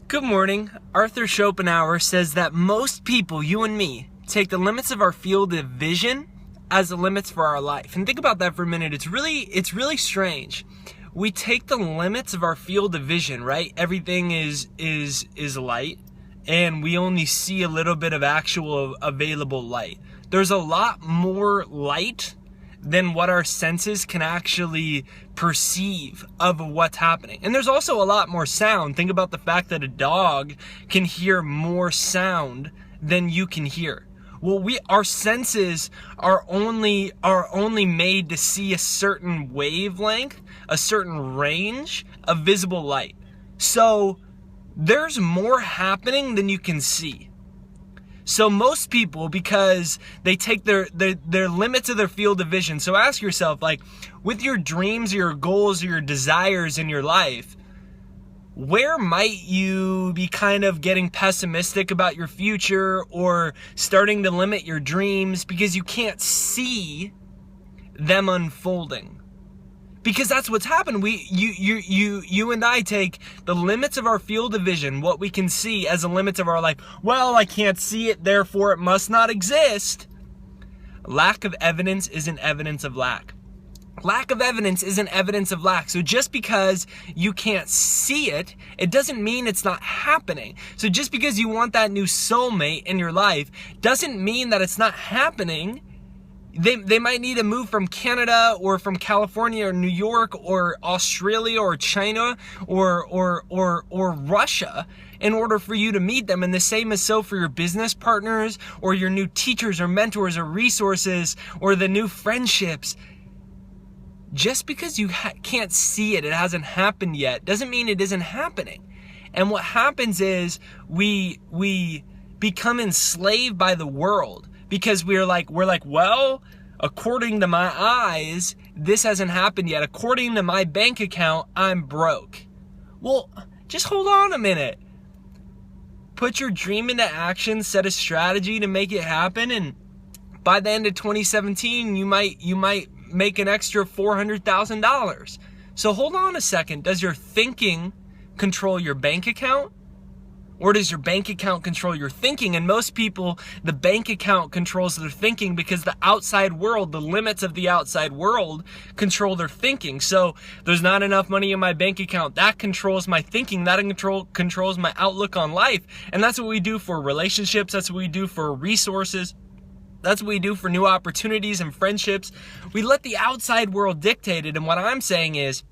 Good morning. Arthur Schopenhauer says that most people, you and me, take the limits of our field of vision as the limits for our life. And think about that for a minute. It's really strange. We take the limits of our field of vision, right? Everything is light, and we only see a little bit of actual available light. There's a lot more light than what our senses can actually perceive of what's happening. And there's also a lot more sound. Think about the fact that a dog can hear more sound than you can hear. Well, our senses are only made to see a certain wavelength, a certain range of visible light. So there's more happening than you can see. So most people, because they take their limits of their field of vision. So ask yourself, like, with your dreams, your goals, your desires in your life, where might you be kind of getting pessimistic about your future or starting to limit your dreams because you can't see them unfolding? Because that's what's happened. You and I take the limits of our field of vision, what we can see, as the limits of our life. Well, I can't see it, therefore it must not exist. Lack of evidence isn't evidence of lack. Lack of evidence isn't evidence of lack. So just because you can't see it, it doesn't mean it's not happening. So just because you want that new soulmate in your life doesn't mean that it's not happening. They might need to move from Canada or from California or New York or Australia or China or Russia in order for you to meet them. And the same is so for your business partners or your new teachers or mentors or resources or the new friendships. Just because you can't see it, it hasn't happened yet, doesn't mean it isn't happening. And what happens is we become enslaved by the world. Because we're like, well, according to my eyes, this hasn't happened yet. According to my bank account, I'm broke. Well, just hold on a minute. Put your dream into action, set a strategy to make it happen, and by the end of 2017, you might make an extra $400,000. So hold on a second. Does your thinking control your bank account? Or does your bank account control your thinking? And most people, the bank account controls their thinking because the outside world, the limits of the outside world control their thinking. So there's not enough money in my bank account. That controls my thinking. That controls my outlook on life. And that's what we do for relationships. That's what we do for resources. That's what we do for new opportunities and friendships. We let the outside world dictate it. And what I'm saying is,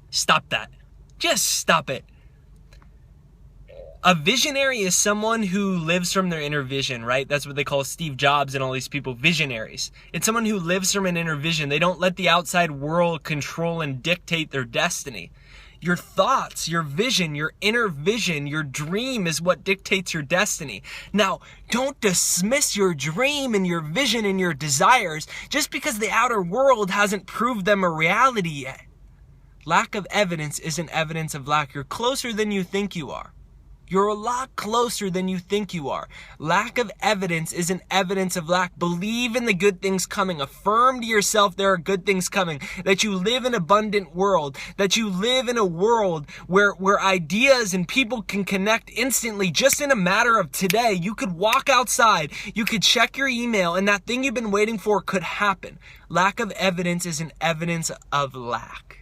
stop that. Just stop it. A visionary is someone who lives from their inner vision, right? That's what they call Steve Jobs and all these people, visionaries. It's someone who lives from an inner vision. They don't let the outside world control and dictate their destiny. Your thoughts, your vision, your inner vision, your dream is what dictates your destiny. Now, don't dismiss your dream and your vision and your desires just because the outer world hasn't proved them a reality yet. Lack of evidence isn't evidence of lack. You're closer than you think you are. You're a lot closer than you think you are. Lack of evidence isn't evidence of lack. Believe in the good things coming. Affirm to yourself there are good things coming. That you live in an abundant world. That you live in a world where ideas and people can connect instantly just in a matter of today. You could walk outside. You could check your email and that thing you've been waiting for could happen. Lack of evidence isn't evidence of lack.